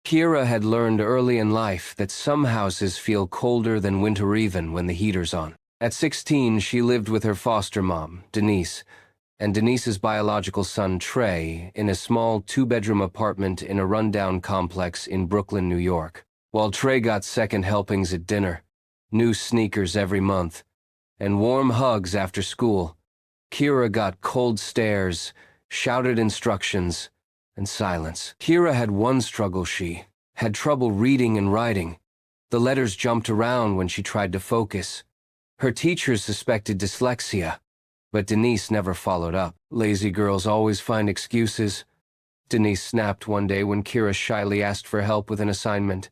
Kira had learned early in life that some houses feel colder than winter even when the heater's on. At 16, she lived with her foster mom, Denise, and Denise's biological son, Trey, in a small two-bedroom apartment in a rundown complex in Brooklyn, New York. While Trey got second helpings at dinner, new sneakers every month, and warm hugs after school, Kira got cold stares, shouted instructions, and silence. Kira had one struggle. She had trouble reading and writing. The letters jumped around when she tried to focus. Her teachers suspected dyslexia, but Denise never followed up. Lazy girls always find excuses, Denise snapped one day when Kira shyly asked for help with an assignment.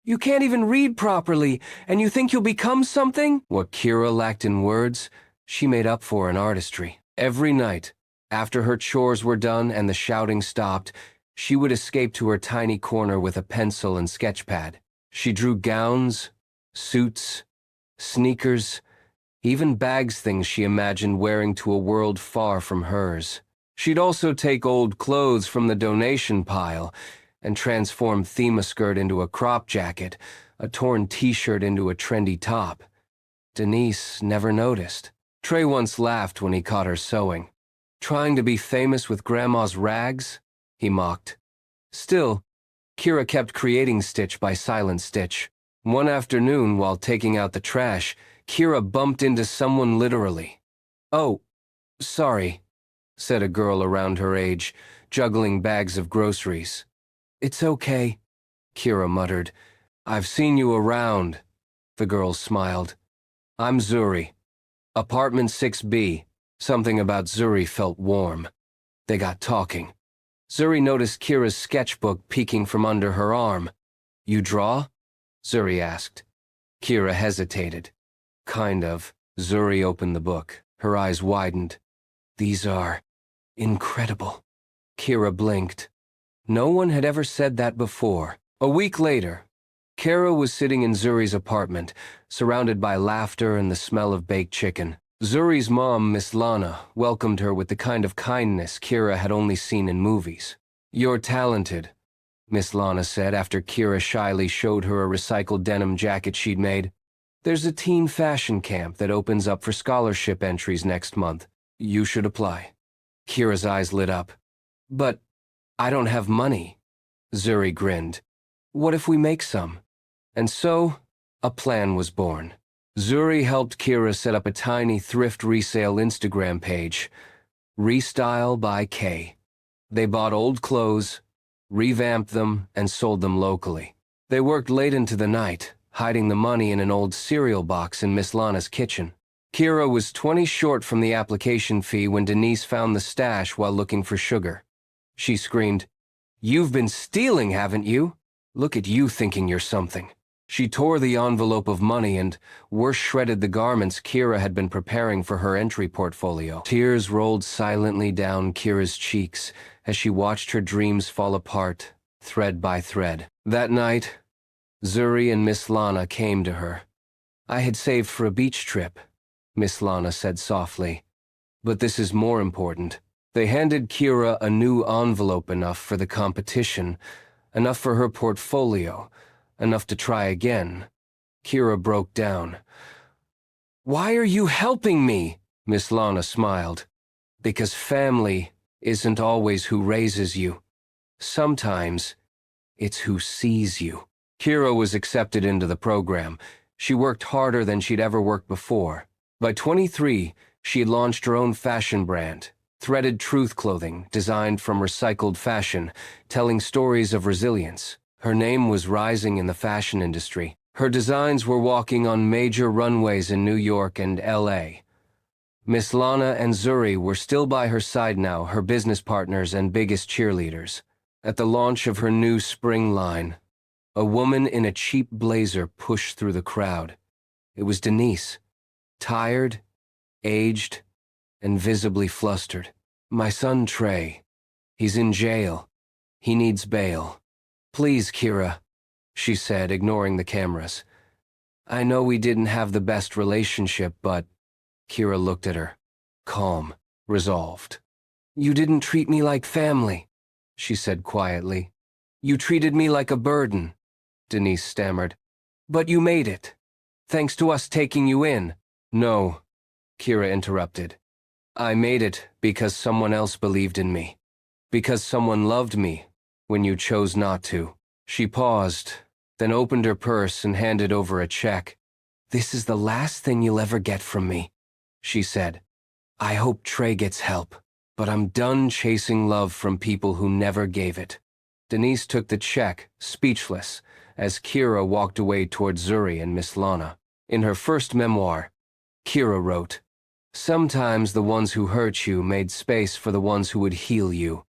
You can't even read properly, and you think you'll become something? What Kira lacked in words, she made up for in artistry. Every night, after her chores were done and the shouting stopped, she would escape to her tiny corner with a pencil and sketch pad. She drew gowns, suits, sneakers, even bags, things she imagined wearing to a world far from hers. She'd also take old clothes from the donation pile and transform thema skirt into a crop jacket, a torn t-shirt into a trendy top. Denise never noticed. Trey once laughed when he caught her sewing. Trying to be famous with Grandma's rags? He mocked. Still, Kira kept creating stitch by silent stitch. One afternoon, while taking out the trash, Kira bumped into someone literally. Oh, sorry, said a girl around her age, juggling bags of groceries. It's okay, Kira muttered. I've seen you around, the girl smiled. I'm Zuri. Apartment 6B. Something about Zuri felt warm. They got talking. Zuri noticed Kira's sketchbook peeking from under her arm. You draw? Zuri asked. Kira hesitated. Kind of. Zuri opened the book. Her eyes widened. These are incredible. Kira blinked. No one had ever said that before. A week later, Kira was sitting in Zuri's apartment, surrounded by laughter and the smell of baked chicken. Zuri's mom, Miss Lana, welcomed her with the kind of kindness Kira had only seen in movies. You're talented, Miss Lana said after Kira shyly showed her a recycled denim jacket she'd made. There's a teen fashion camp that opens up for scholarship entries next month. You should apply. Kira's eyes lit up. But I don't have money. Zuri grinned. What if we make some? And so, a plan was born. Zuri helped Kira set up a tiny thrift resale Instagram page, Restyle by K. They bought old clothes, revamped them, and sold them locally. They worked late into the night, hiding the money in an old cereal box in Miss Lana's kitchen. Kira was 20 short from the application fee when Denise found the stash while looking for sugar. She screamed, You've been stealing, haven't you? Look at you thinking you're something. She tore the envelope of money and, worse, shredded the garments Kira had been preparing for her entry portfolio. Tears rolled silently down Kira's cheeks as she watched her dreams fall apart, thread by thread. That night, Zuri and Miss Lana came to her. I had saved for a beach trip, Miss Lana said softly. But this is more important. They handed Kira a new envelope, enough for the competition, enough for her portfolio, enough to try again. Kira broke down. Why are you helping me? Miss Lana smiled. Because family isn't always who raises you. Sometimes it's who sees you. Kira was accepted into the program. She worked harder than she'd ever worked before. By 23, she had launched her own fashion brand, Threaded Truth Clothing, designed from recycled fashion, telling stories of resilience. Her name was rising in the fashion industry. Her designs were walking on major runways in New York and LA. Miss Lana and Zuri were still by her side now, her business partners and biggest cheerleaders. At the launch of her new spring line, a woman in a cheap blazer pushed through the crowd. It was Denise, tired, aged, and visibly flustered. My son Trey. He's in jail. He needs bail. Please, Kira, she said, ignoring the cameras. I know we didn't have the best relationship, but... Kira looked at her, calm, resolved. You didn't treat me like family, she said quietly. You treated me like a burden, Denise stammered. But you made it. Thanks to us taking you in. No, Kira interrupted. I made it because someone else believed in me. Because someone loved me when you chose not to. She paused, then opened her purse and handed over a check. This is the last thing you'll ever get from me, she said. I hope Trey gets help, but I'm done chasing love from people who never gave it. Denise took the check, speechless, as Kira walked away toward Zuri and Miss Lana. In her first memoir, Kira wrote, "Sometimes the ones who hurt you made space for the ones who would heal you.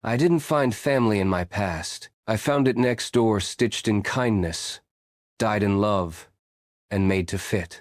I didn't find family in my past. I found it next door, stitched in kindness, dyed in love, and made to fit."